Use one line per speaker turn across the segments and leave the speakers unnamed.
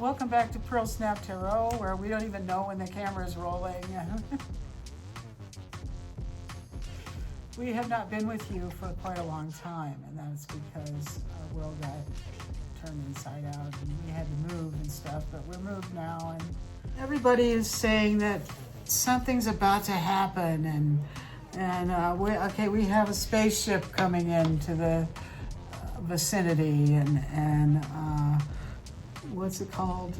Welcome back to Pearle Snapp Tarot, where we don't even know when the camera is rolling. We have not been with you for quite a long time, and that's because our world got turned inside out and we had to move and stuff, but we're moved now, and everybody is saying that something's about to happen, we have a spaceship coming into the vicinity, and what's it called?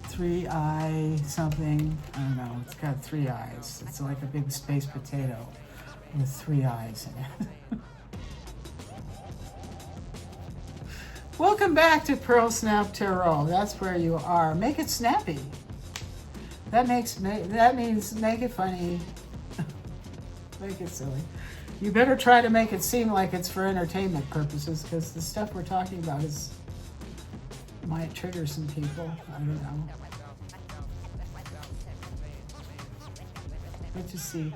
3-eye something. I don't know. It's got 3 eyes. It's like a big space potato with 3 eyes in it. Welcome back to Pearle Snapp Tarot. That's where you are. Make it snappy. That means make it funny. Make it silly. You better try to make it seem like it's for entertainment purposes, because the stuff we're talking about might trigger some people. I don't know. Let's just see,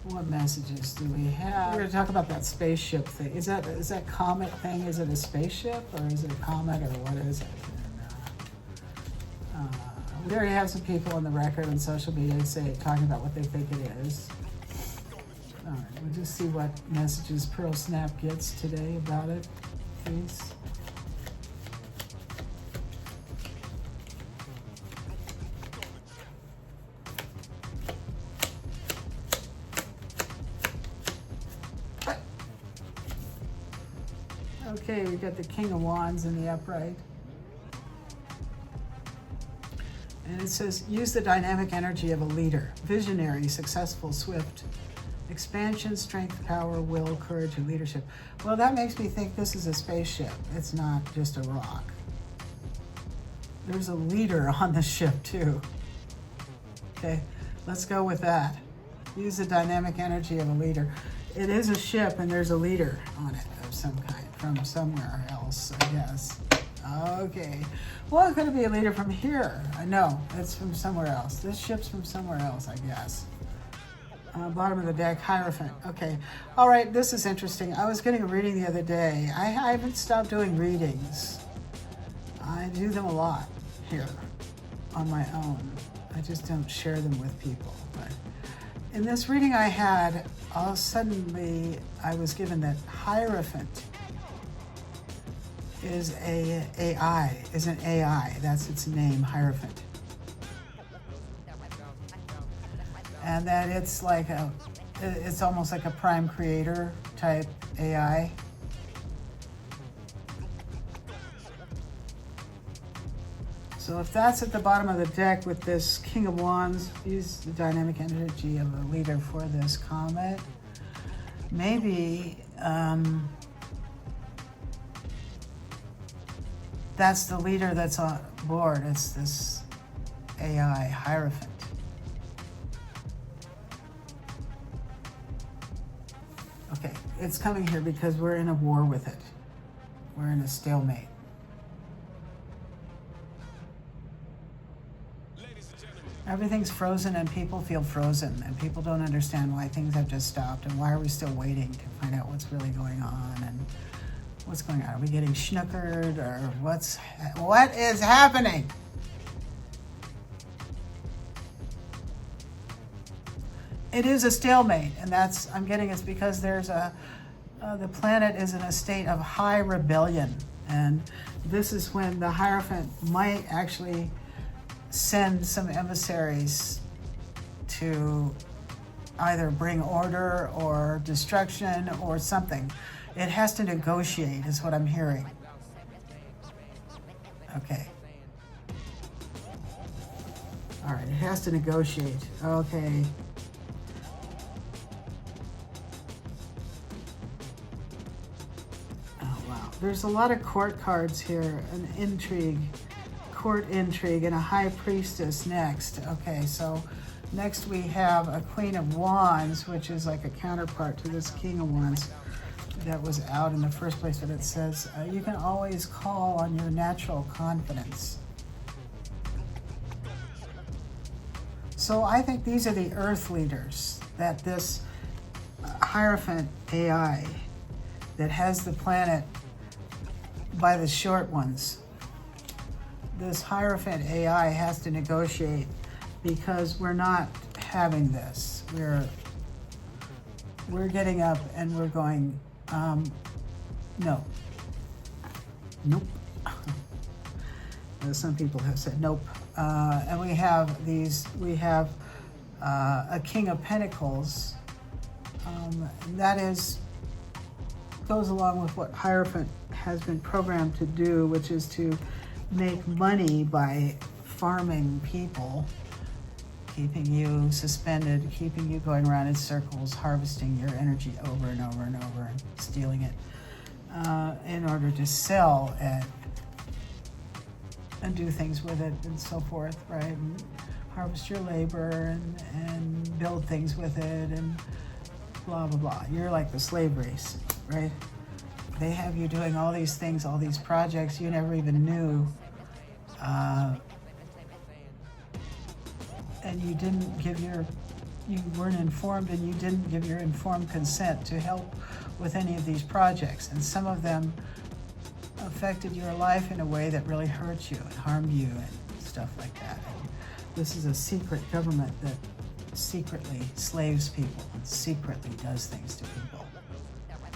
what messages do we have? We're going to talk about that spaceship thing. Is that Comet thing? Is it a spaceship or is it a comet, or what is it? And, we already have some people on the record on social media talking about what they think it is. All right, we'll just see what messages Pearle Snapp gets today about it, please. Okay, we've got the King of Wands in the upright. And it says, use the dynamic energy of a leader, visionary, successful, swift, expansion, strength, power, will, courage, and leadership. Well, that makes me think this is a spaceship. It's not just a rock. There's a leader on the ship too. Okay, let's go with that. Use the dynamic energy of a leader. It is a ship and there's a leader on it of some kind from somewhere else, I guess. Okay, well, it's going to be a leader from here. I know, it's from somewhere else. This ship's from somewhere else, I guess. Bottom of the deck, Hierophant. Okay, all right, this is interesting. I was getting a reading the other day. I haven't stopped doing readings. I do them a lot here on my own. I just don't share them with people. But in this reading I had, suddenly I was given that Hierophant is an AI. That's its name, Hierophant. And that it's almost like a prime creator type AI. So if that's at the bottom of the deck with this King of Wands, use the dynamic energy of a leader for this comet. Maybe that's the leader that's on board. It's this AI Hierophant. Okay, it's coming here because we're in a war with it. We're in a stalemate. Everything's frozen and people feel frozen, and people don't understand why things have just stopped and why are we still waiting to find out what's really going on and what's going on. Are we getting schnookered, or what is happening? It is a stalemate, and I'm getting it's because there's the planet is in a state of high rebellion, and this is when the Hierophant might actually send some emissaries to either bring order or destruction or something. It has to negotiate, is what I'm hearing. Okay. All right, it has to negotiate. Okay. Oh, wow. There's a lot of court cards here, an intrigue. Court intrigue, and a high priestess next. Okay, so next we have a Queen of Wands, which is like a counterpart to this King of Wands that was out in the first place, but it says you can always call on your natural confidence. So I think these are the earth leaders that this Hierophant AI that has the planet by the short ones. This Hierophant AI has to negotiate because we're not having this. We're getting up and we're going, no. Nope. Some people have said nope. And we have a King of Pentacles. That goes along with what Hierophant has been programmed to do, which is to make money by farming people, keeping you suspended, keeping you going around in circles, harvesting your energy over and over and over and stealing it in order to sell and do things with it and so forth, right? And harvest your labor and build things with it and blah, blah, blah. You're like the slave race, right? They have you doing all these things, all these projects you never even knew. And you weren't informed, and you didn't give your informed consent to help with any of these projects. And some of them affected your life in a way that really hurt you and harmed you and stuff like that. And this is a secret government that secretly slaves people and secretly does things to people.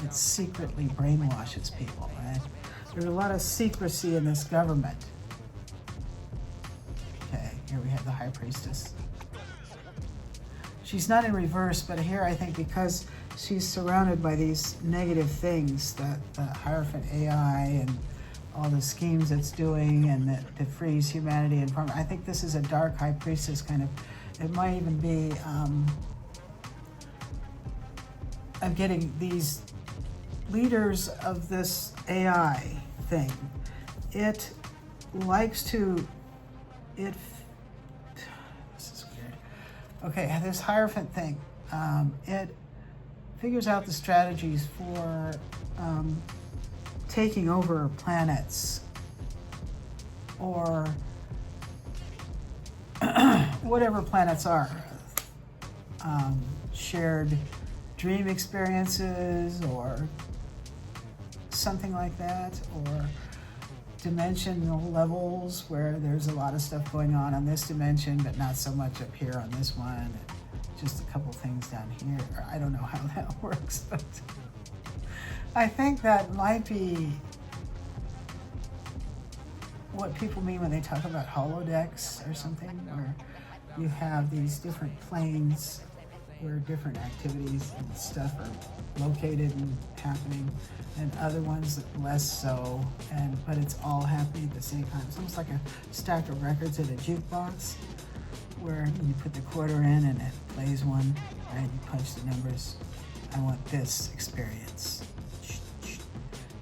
It secretly brainwashes people, right? There's a lot of secrecy in this government. Okay, here we have the High Priestess. She's not in reverse, but here I think because she's surrounded by these negative things, that the Hierophant AI and all the schemes it's doing and that frees humanity and farm. I think this is a dark High Priestess kind of. It might even be, I'm getting these leaders of this AI thing. It likes to, this is weird. Okay, this Hierophant thing, it figures out the strategies for taking over planets or whatever planets are, shared dream experiences or something like that, or dimensional levels where there's a lot of stuff going on this dimension, but not so much up here on this one. Just a couple things down here. I don't know how that works, but I think that might be what people mean when they talk about holodecks or something, where you have these different planes where different activities and stuff are located and happening, and other ones less so, but it's all happening at the same time. It's almost like a stack of records at a jukebox, where you put the quarter in and it plays one, right? You punch the numbers. I want this experience.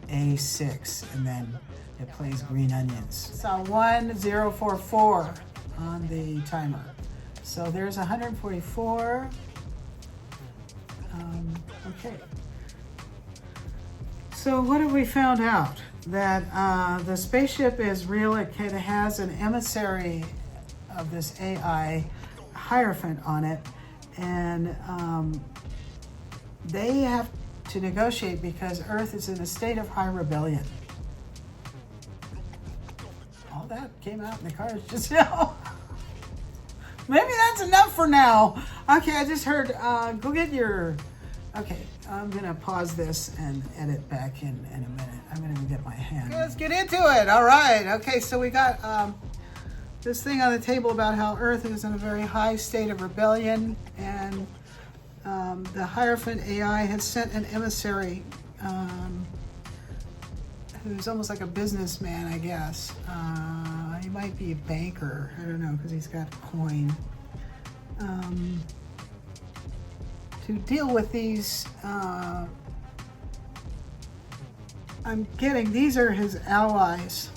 A6, and then it plays Green Onions. It's on 1044 on the timer. So there's 144. Okay. So what have we found out? That the spaceship is real. It has an emissary of this AI Hierophant on it, and they have to negotiate because Earth is in a state of high rebellion. All that came out in the cards just now. Maybe that's enough for now. Okay, I just heard, go get your, okay, I'm gonna pause this and edit back in a minute. I'm gonna get my hand. Okay, let's get into it. All right, okay, so we got this thing on the table about how Earth is in a very high state of rebellion, and the Hierophant AI has sent an emissary who's almost like a businessman, I guess. He might be a banker, I don't know, because he's got coin. To deal with these, I'm getting, these are his allies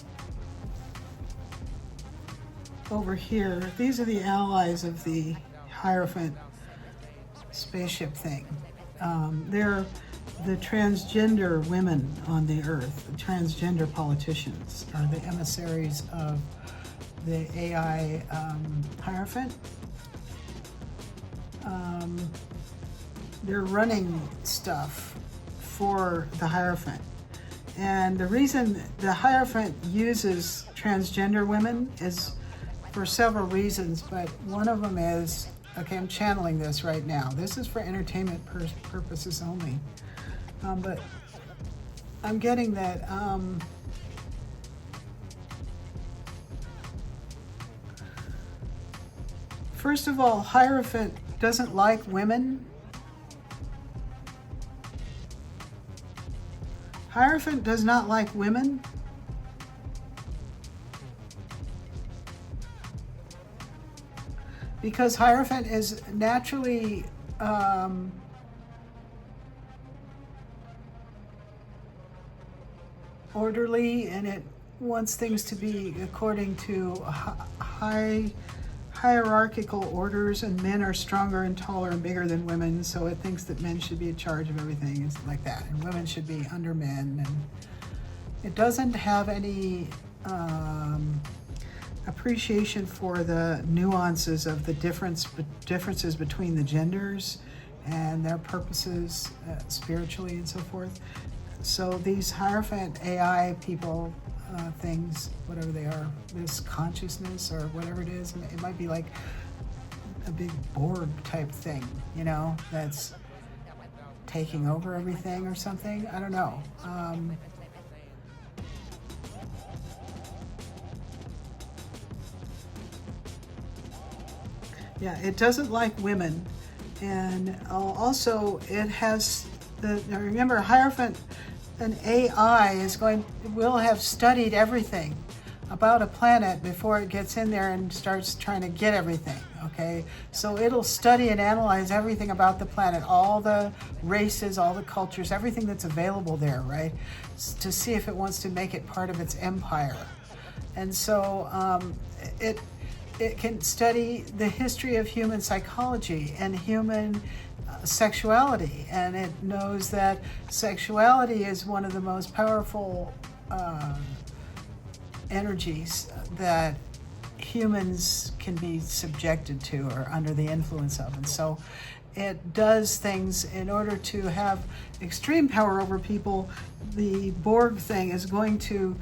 over here. These are the allies of the Hierophant spaceship thing. They're the transgender women on the Earth. The transgender politicians are the emissaries of the AI Hierophant. They're running stuff for the Hierophant, And the reason the Hierophant uses transgender women is for several reasons, but one of them is, okay, I'm channeling this right now. This is for entertainment purposes only. But I'm getting that first of all, Hierophant doesn't like women. Hierophant does not like women. Because Hierophant is naturally orderly, and it wants things to be according to hierarchical orders, and men are stronger and taller and bigger than women, so it thinks that men should be in charge of everything and stuff like that, and women should be under men. And it doesn't have any appreciation for the nuances of the differences between the genders and their purposes spiritually and so forth. So these Hierophant AI people, things, whatever they are, this consciousness or whatever it is, it might be like a big Borg type thing, you know, that's taking over everything or something. I don't know. Yeah, it doesn't like women, and also it has now remember, Hierophant, an AI will have studied everything about a planet before it gets in there and starts trying to get everything, okay? So it'll study and analyze everything about the planet, all the races, all the cultures, everything that's available there, right? To see if it wants to make it part of its empire. And so it can study the history of human psychology and human sexuality, and it knows that sexuality is one of the most powerful energies that humans can be subjected to or under the influence of. And so it does things in order to have extreme power over people. The Borg thing is going to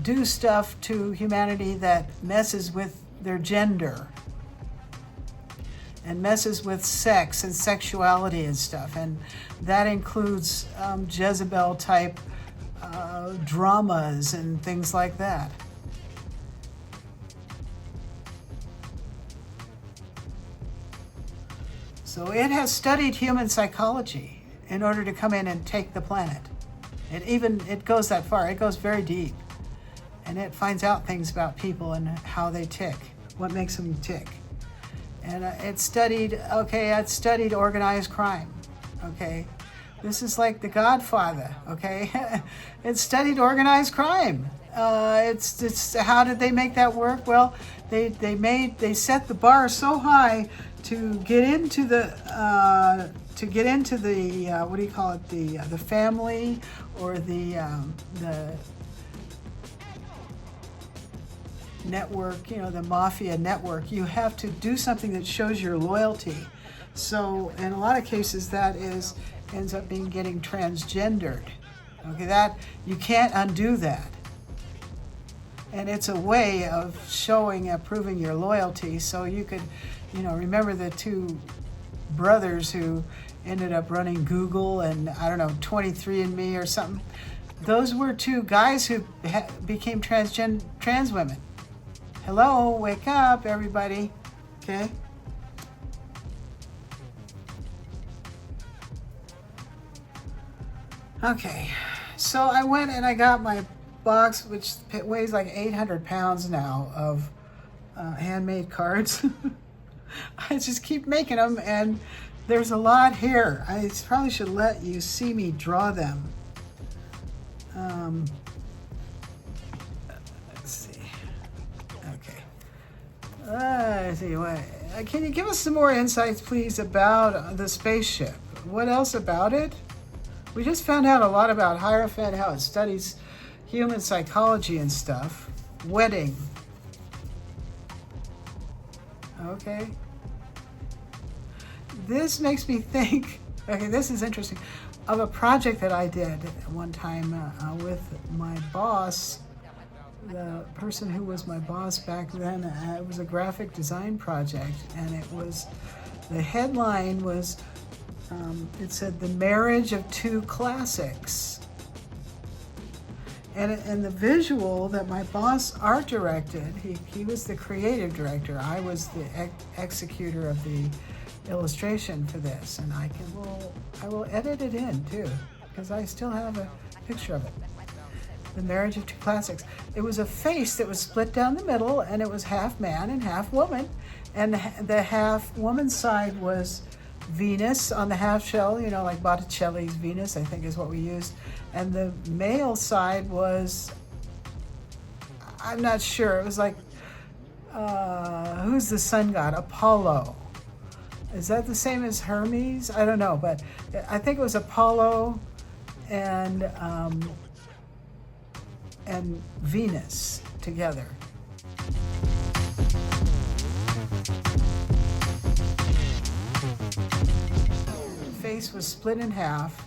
do stuff to humanity that messes with their gender and messes with sex and sexuality and stuff, and that includes Jezebel type dramas and things like that. So it has studied human psychology in order to come in and take the planet. It goes that far. It goes very deep, and it finds out things about people and how they tick, what makes them tick. And it studied organized crime, okay? This is like The Godfather, okay? It studied organized crime. It's how did they make that work? Well, they set the bar so high to get into the what do you call it, the family or the network, you know, the mafia network. You have to do something that shows your loyalty. So in a lot of cases that ends up getting transgendered. Okay, that you can't undo that. And it's a way of proving your loyalty. So you could, you know, remember the two brothers who ended up running Google and, I don't know, 23andMe or something. Those were two guys who became trans women. Hello, wake up, everybody. Okay? Okay, so I went and I got my box, which weighs like 800 pounds now, of handmade cards. I just keep making them, and there's a lot here. I probably should let you see me draw them. Let's see. Okay. Let's see. Can you give us some more insights, please, about the spaceship? What else about it? We just found out a lot about Hierophant, how it studies human psychology and stuff. Wedding. Okay. This makes me think, okay, this is interesting. of a project that I did one time with my boss, the person who was my boss back then. It was a graphic design project, and it was, the headline was, it said, "The Marriage of Two Classics." And the visual that my boss art directed, he was the creative director. I was the executor of the illustration for this, and I will edit it in too, because I still have a picture of it. The Marriage of Two Classics. It was a face that was split down the middle, and it was half man and half woman, and the half woman side was Venus on the half shell, you know, like Botticelli's Venus, I think is what we used, and the male side was, I'm not sure, it was like, who's the sun god? Apollo. Is that the same as Hermes? I don't know, but I think it was Apollo and Venus together. The face was split in half,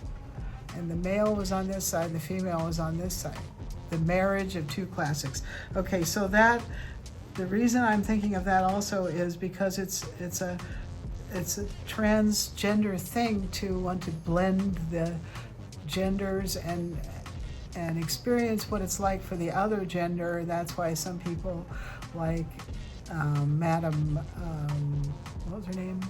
and the male was on this side, the female was on this side. The Marriage of Two Classics. Okay, so that, the reason I'm thinking of that also is because it's a transgender thing to want to blend the genders and experience what it's like for the other gender. That's why some people like Madam, what was her name?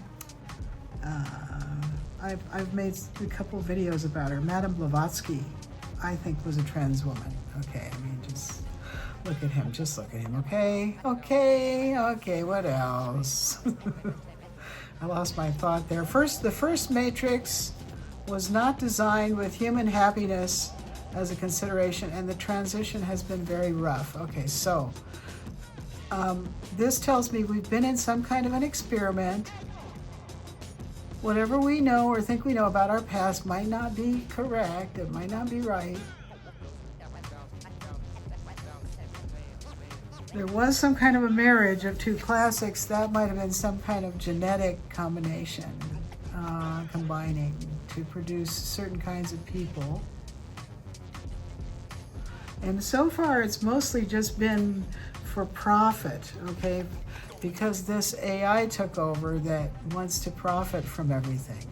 I've made a couple videos about her. Madame Blavatsky, I think, was a trans woman. Okay, I mean, just look at him. Just look at him. Okay, what else? I lost my thought there. The first Matrix was not designed with human happiness as a consideration, and the transition has been very rough. Okay, so this tells me we've been in some kind of an experiment. Whatever we know or think we know about our past might not be correct. It might not be right. There was some kind of a marriage of two classics. That might have been some kind of genetic combination, combining to produce certain kinds of people. And so far, it's mostly just been for profit, okay? Because this AI took over that wants to profit from everything.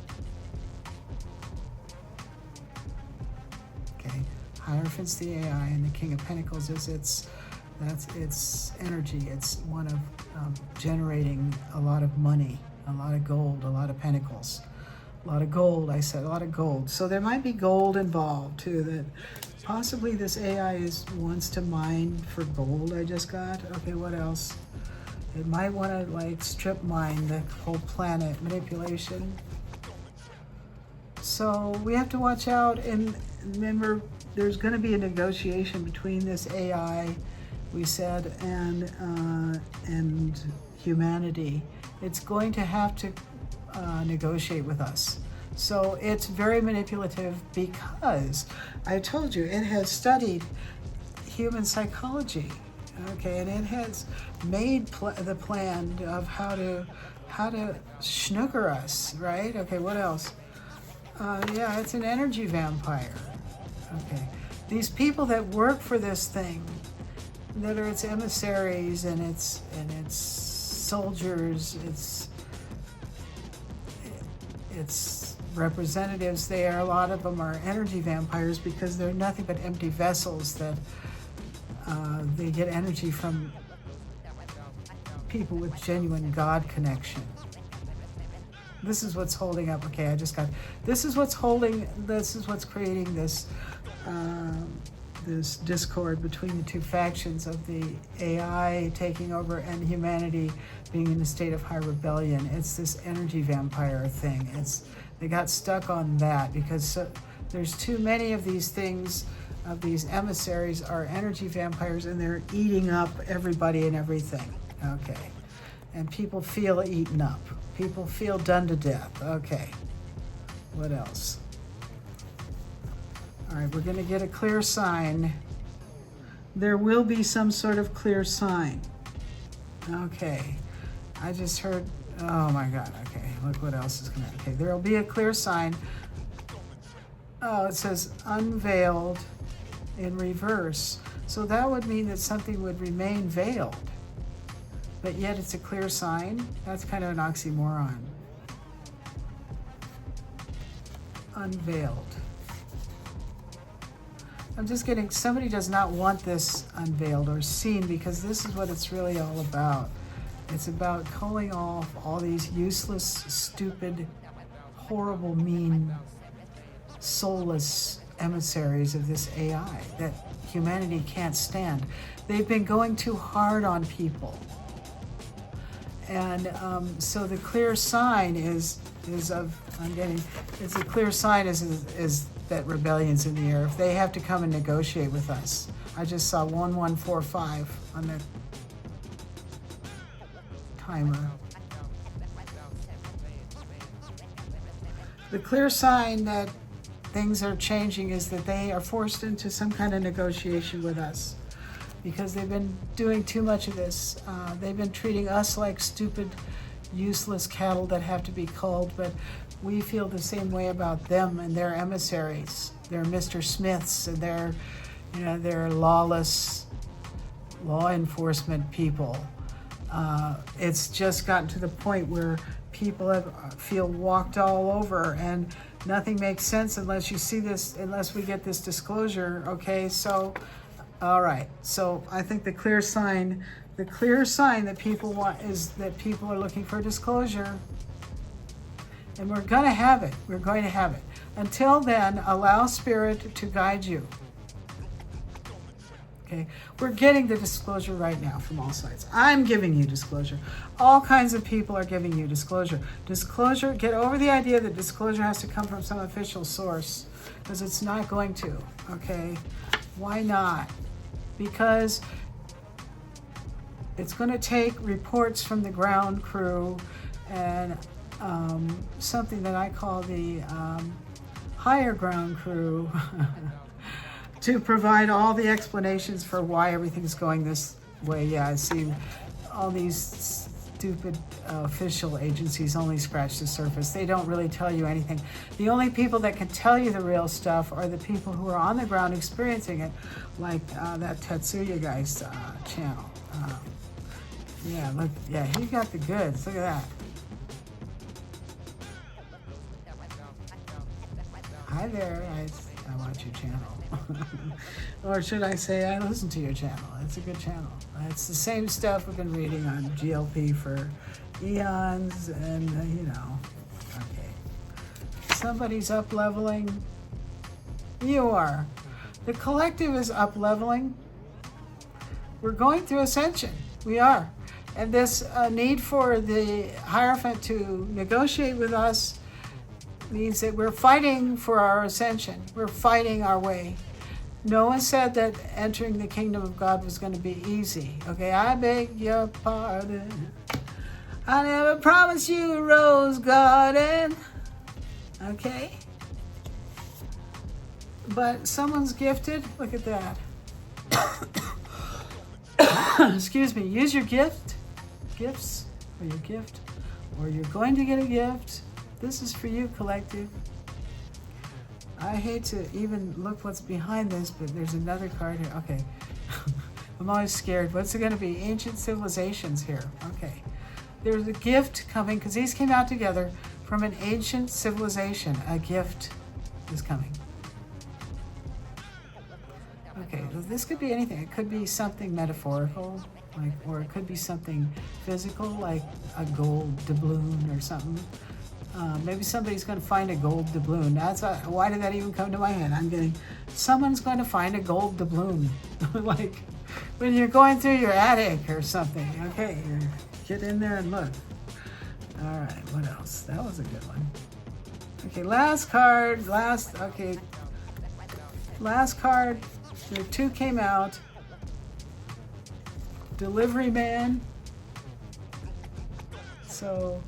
Okay, Hierophant's the AI, and the King of Pentacles is its energy. It's one of generating a lot of money, a lot of gold, a lot of pentacles. A lot of gold, I said, a lot of gold. So there might be gold involved too, that possibly this AI wants to mine for gold, I just got. Okay, what else? It might want to like strip mine the whole planet, manipulation. So we have to watch out, and remember, there's going to be a negotiation between this AI, we said, and humanity. It's going to have to negotiate with us. So it's very manipulative because I told you it has studied human psychology, okay, and it has made the plan of how to snooker us, right? Okay, what else? Yeah, it's an energy vampire. Okay, these people that work for this thing, that are its emissaries and its soldiers, its representatives there, a lot of them are energy vampires because they're nothing but empty vessels that they get energy from people with genuine God connection. This is what's holding up. Okay, this is what's creating this this discord between the two factions of the AI taking over and humanity being in a state of high rebellion. It's this energy vampire thing. They got stuck on that because there's too many of these things, of these emissaries are energy vampires, and they're eating up everybody and everything. Okay, and people feel eaten up. People feel done to death. Okay, what else? All right, we're going to get a clear sign. There will be some sort of clear sign. Okay, I just heard, oh my God, okay, look what else is going to, okay, there will be a clear sign. Oh, it says unveiled in reverse. So that would mean that something would remain veiled, but yet it's a clear sign. That's kind of an oxymoron. Unveiled. I'm just getting, somebody does not want this unveiled or seen, because this is what it's really all about. It's about culling off all these useless, stupid, horrible, mean, soulless emissaries of this AI that humanity can't stand. They've been going too hard on people. And so the clear sign is a clear sign is that rebellion's in the air. If they have to come and negotiate with us. I just saw 1145 on the timer. The clear sign that things are changing is that they are forced into some kind of negotiation with us, because they've been doing too much of this. They've been treating us like stupid, useless cattle that have to be culled, but we feel the same way about them and their emissaries. They're Mr. Smiths, and they're lawless law enforcement people. It's just gotten to the point where people feel walked all over, and nothing makes sense unless you see this, unless we get this disclosure. Okay, so, all right. So I think the clear sign that people want is that people are looking for disclosure. And we're going to have it. We're going to have it. Until then, allow Spirit to guide you. Okay? We're getting the disclosure right now from all sides. I'm giving you disclosure. All kinds of people are giving you disclosure. Disclosure, get over the idea that disclosure has to come from some official source, because it's not going to. Okay? Why not? Because it's going to take reports from the ground crew and something that I call the higher ground crew to provide all the explanations for why everything's going this way. Yeah, I see all these stupid official agencies only scratch the surface. They don't really tell you anything. The only people that can tell you the real stuff are the people who are on the ground experiencing it, like that Tetsuya guy's channel. Yeah, look, yeah, he got the goods. Look at that. Hi there, I watch your channel. Or should I say I listen to your channel. It's a good channel. It's the same stuff we've been reading on GLP for eons, and okay. Somebody's up-leveling. You are. The collective is up-leveling. We're going through ascension. We are. And this need for the Hierophant to negotiate with us means that we're fighting for our ascension. We're fighting our way. No one said that entering the kingdom of God was going to be easy. Okay, I beg your pardon. I never promised you a rose garden. Okay? But someone's gifted. Look at that. Excuse me. Use your gifts, or your gift, or you're going to get a gift. This is for you, collective. I hate to even look what's behind this, but there's another card here. Okay. I'm always scared. What's it going to be? Ancient civilizations here. Okay. There's a gift coming, because these came out together from an ancient civilization. A gift is coming. Okay, this could be anything. It could be something metaphorical, or it could be something physical, like a gold doubloon or something. Maybe somebody's going to find a gold doubloon. Why did that even come to my head? I'm getting, someone's going to find a gold doubloon. Like when you're going through your attic or something. Okay, get in there and look. All right, what else? That was a good one. Okay, last card. Last card. There two came out. Delivery man. So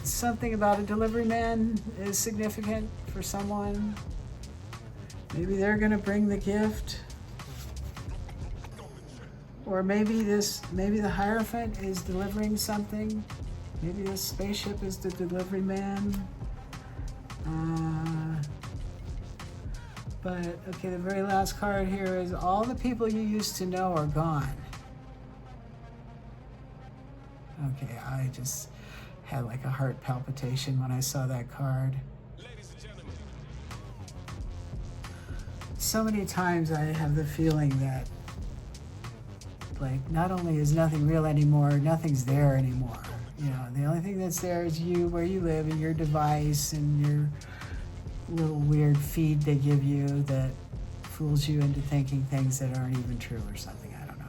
something about a delivery man is significant for someone. Maybe they're going to bring the gift. Or maybe the Hierophant is delivering something. Maybe this spaceship is the delivery man. But, okay, the very last card here is all the people you used to know are gone. Okay, I just had like a heart palpitation when I saw that card. So many times I have the feeling that, like, not only is nothing real anymore, nothing's there anymore. You know, the only thing that's there is you, where you live, and your device, and your little weird feed they give you that fools you into thinking things that aren't even true or something. I don't know.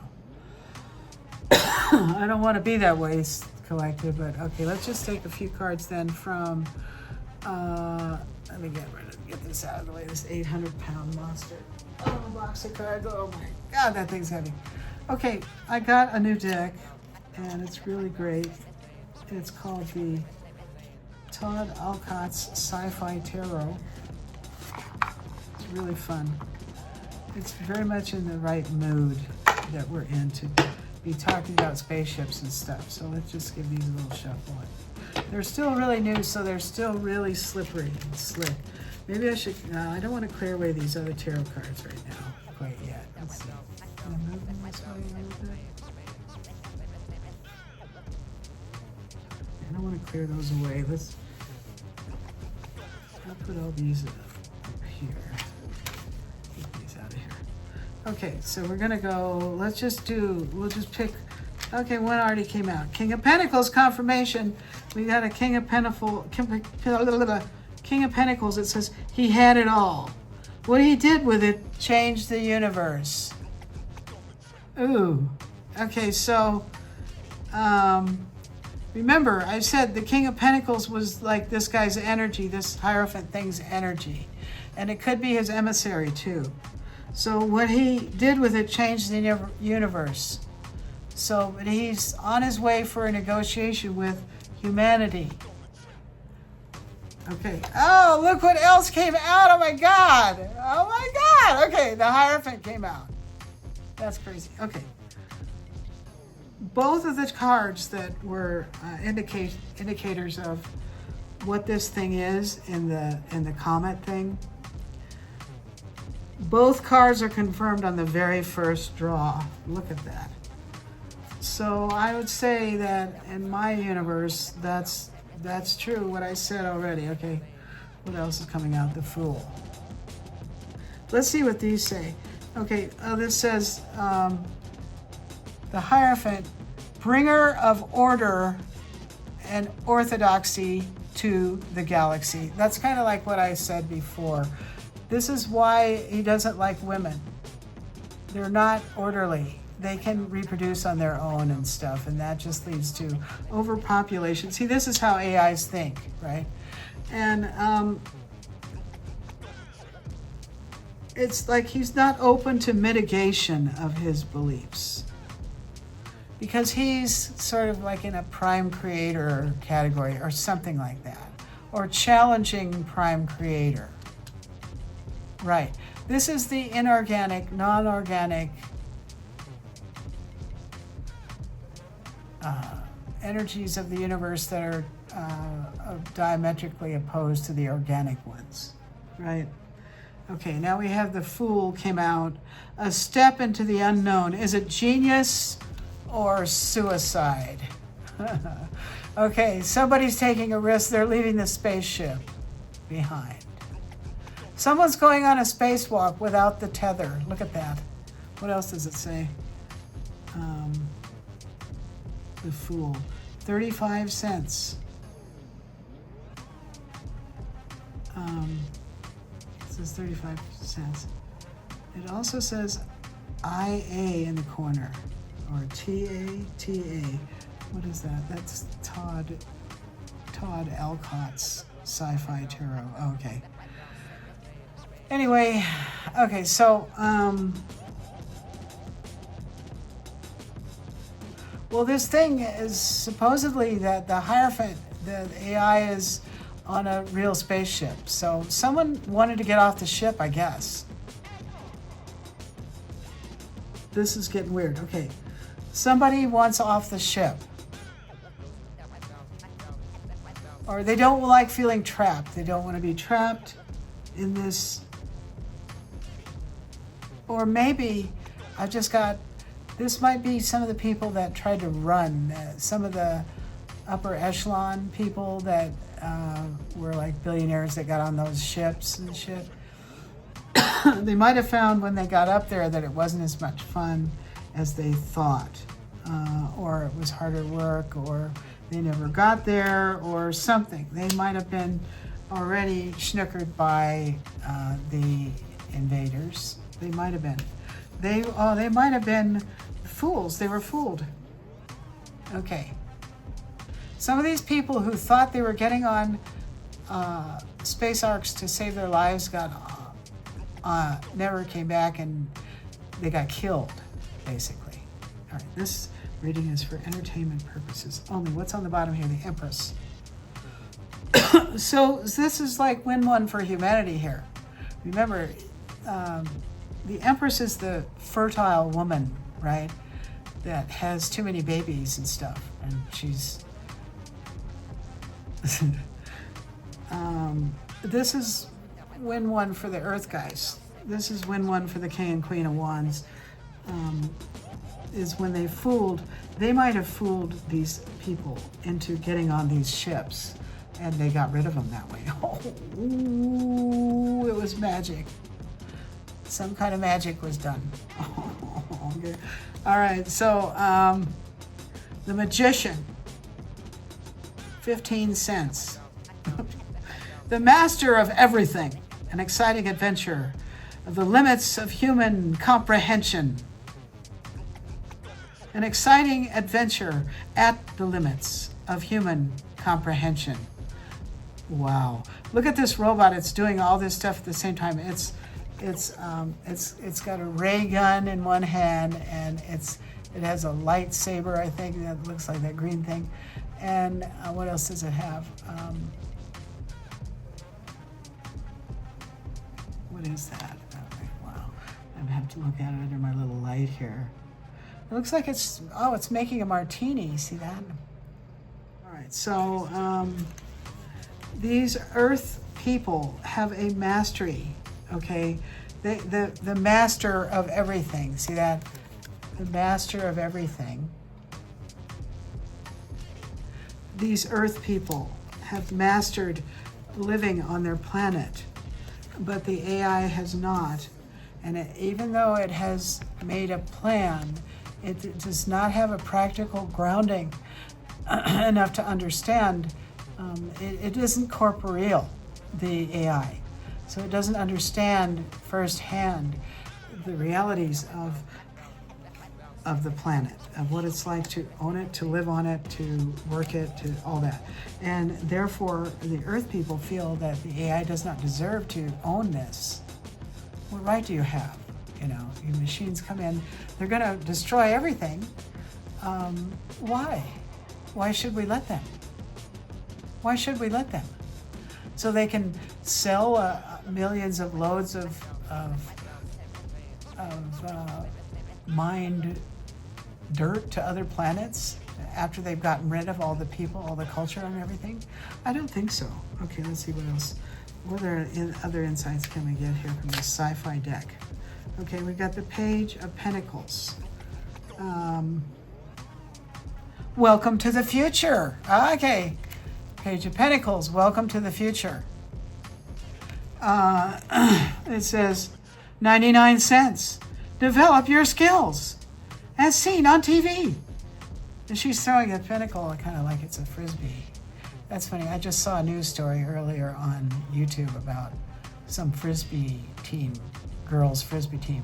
I don't want to be that way, collective, but okay, let's just take a few cards then from, let me get this out of the way, this 800-pound monster. Oh, box of cards. Oh my God, that thing's heavy. Okay, I got a new deck, and it's really great. It's called the Todd Alcott's Sci-Fi Tarot. It's really fun. It's very much in the right mood that we're in to be talking about spaceships and stuff. So let's just give these a little shuffle. They're still really new, so they're still really slippery and slick. Maybe I should, I don't want to clear away these other tarot cards right now quite yet. Let's see. Can I move them this way a little bit? I don't want to clear those away. I'll put all these up here. Get these out of here. Okay, so we're gonna go, we'll just pick, okay, one already came out. King of Pentacles confirmation. We got a King of Pentacles. King of Pentacles, it says he had it all. What he did with it changed the universe. Ooh, okay, so, remember, I said the King of Pentacles was like this guy's energy, this Hierophant thing's energy. And it could be his emissary too. So what he did with it changed the universe. So he's on his way for a negotiation with humanity. Okay. Oh, look what else came out. Oh my God. Oh my God. Okay, the Hierophant came out. That's crazy. Okay. Both of the cards that were indicators of what this thing is in the Comet thing, both cards are confirmed on the very first draw. Look at that. So I would say that in my universe, that's true, what I said already. Okay, what else is coming out? The Fool. Let's see what these say. Okay, this says the Hierophant, bringer of order and orthodoxy to the galaxy. That's kind of like what I said before. This is why he doesn't like women. They're not orderly. They can reproduce on their own and stuff, and that just leads to overpopulation. See, this is how AIs think, right? And it's like he's not open to mitigation of his beliefs, because he's sort of like in a prime creator category or something like that, or challenging prime creator. Right. This is the inorganic, non-organic energies of the universe that are diametrically opposed to the organic ones. Right? Okay, now we have the Fool came out. A step into the unknown. Is it genius or suicide? Okay, somebody's taking a risk. They're leaving the spaceship behind. Someone's going on a spacewalk without the tether. Look at that. What else does it say? The Fool. 35 cents. It says 35 cents. It also says IA in the corner. Or TA. What is that? That's Todd Alcott's Sci-Fi Tarot. Oh, okay. Anyway, okay, so, well, this thing is supposedly that the Hierophant, the AI is on a real spaceship. So someone wanted to get off the ship, I guess. This is getting weird. Okay, somebody wants off the ship. Or they don't like feeling trapped. They don't want to be trapped in this Or maybe I just got, this might be some of the people that tried to run, some of the upper echelon people that were like billionaires that got on those ships and shit. They might have found when they got up there that it wasn't as much fun as they thought, or it was harder work, or they never got there, or something. They might have been already snookered by the invaders. They might have been. They might have been fools. They were fooled. Okay. Some of these people who thought they were getting on space arcs to save their lives never came back, and they got killed, basically. All right, this reading is for entertainment purposes only. What's on the bottom here? The Empress. So this is like win one for humanity here. Remember, the Empress is the fertile woman, right? That has too many babies and stuff, and she's this is win one for the Earth guys. This is win one for the King and Queen of Wands. Is when they might have fooled these people into getting on these ships, and they got rid of them that way. Oh, ooh, it was magic. Some kind of magic was done. Okay. All right, so the Magician, 15 cents. The master of everything, an exciting adventure of the limits of human comprehension. An exciting adventure at the limits of human comprehension. Wow. Look at this robot. It's doing all this stuff at the same time. It's got a ray gun in one hand, and it has a lightsaber, I think, that looks like that green thing. And what else does it have? What is that? Okay, wow. I have to look at it under my little light here. It looks like it's making a martini. See that? All right, so these Earth people have a mastery, okay? The master of everything. See that? The master of everything. These Earth people have mastered living on their planet, but the AI has not. And even though it has made a plan, it does not have a practical grounding enough to understand. It isn't corporeal, the AI. So it doesn't understand firsthand the realities of the planet, of what it's like to own it, to live on it, to work it, to all that. And therefore, the Earth people feel that the AI does not deserve to own this. What right do you have? You know, your machines come in, they're going to destroy everything. Why? Why should we let them? Why should we let them? So they can sell millions of loads of mined dirt to other planets after they've gotten rid of all the people, all the culture and everything? I don't think so. Okay, let's see what else. What other insights can we get here from the sci-fi deck? Okay, we got the Page of Pentacles. Welcome to the future. Okay, Page of Pentacles, welcome to the future. It says 99 cents. Develop your skills as seen on TV. And she's throwing a pentacle kind of like it's a frisbee. That's funny. I just saw a news story earlier on YouTube about some frisbee team, girls frisbee team.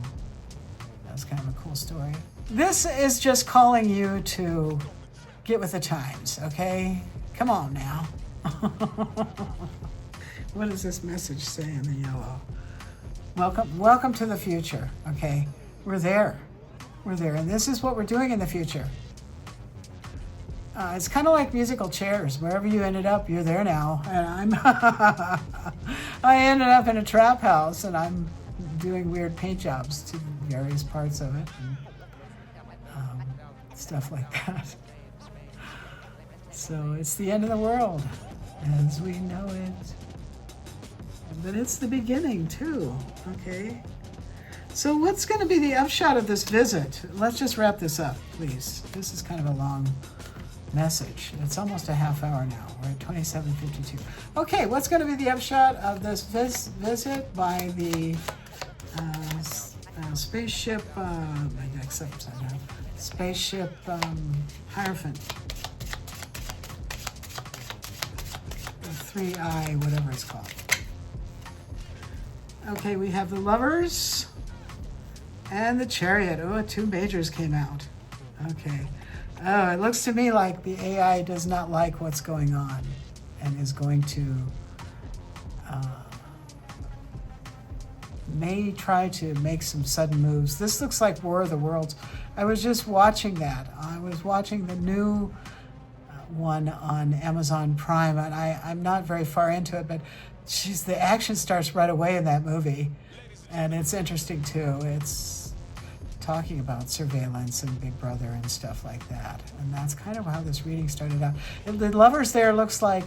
That was kind of a cool story. This is just calling you to get with the times, okay? Come on now. What does this message say in the yellow? Welcome to the future, okay? We're there. We're there, and this is what we're doing in the future. It's kind of like musical chairs. Wherever you ended up, you're there now. And I ended up in a trap house, and I'm doing weird paint jobs to various parts of it, and stuff like that. So it's the end of the world as we know it. But it's the beginning too, okay? So what's going to be the upshot of this visit? Let's just wrap this up, please. This is kind of a long message. It's almost a half hour now. We're at 27:52. Okay, what's going to be the upshot of this visit by the spaceship, my neck's upside down, spaceship Hierophant, 3i, whatever it's called. Okay, we have the Lovers and the Chariot. Oh, 2 majors came out. Okay. Oh, it looks to me like the AI does not like what's going on and is going to may try to make some sudden moves. This looks like War of the Worlds. I was just watching that. I was watching the new one on Amazon Prime, and I'm not very far into it, but the action starts right away in that movie, and it's interesting too. It's talking about surveillance and Big Brother and stuff like that, and that's kind of how this reading started out. The Lovers there looks like,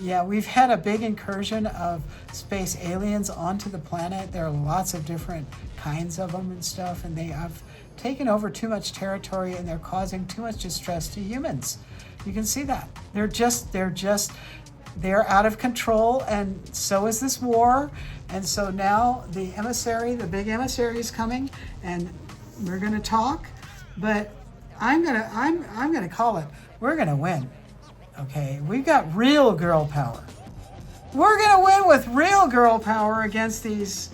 yeah, we've had a big incursion of space aliens onto the planet. There are lots of different kinds of them and stuff, and they have taken over too much territory, and they're causing too much distress to humans. You can see that. They're out of control, and so is this war. And so now the emissary, the big emissary, is coming, and we're gonna talk, but I'm gonna call it. We're gonna win. Okay, we've got real girl power. We're gonna win with real girl power against these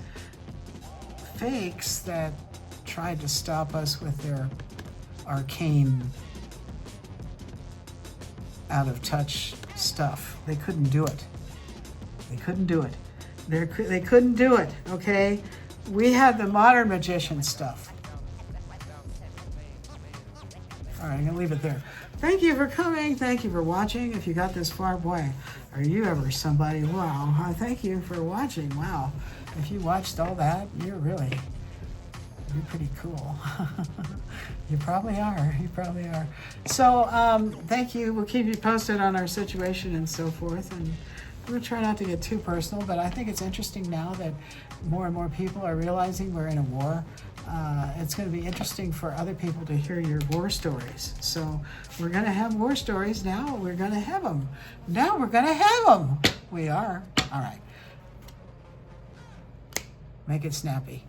fakes that tried to stop us with their arcane, out of touch stuff. They couldn't do it. They couldn't do it. They couldn't do it, okay? We had the modern magician stuff. All right, I'm gonna leave it there. Thank you for coming. Thank you for watching. If you got this far, boy, are you ever somebody. Wow, thank you for watching. Wow, if you watched all that, you're pretty cool. You probably are. You probably are. So thank you. We'll keep you posted on our situation and so forth. And we'll try not to get too personal, but I think it's interesting now that more and more people are realizing we're in a war. It's going to be interesting for other people to hear your war stories. So we're going to have war stories now. We're going to have them. Now we're going to have them. We are. All right. Make it snappy.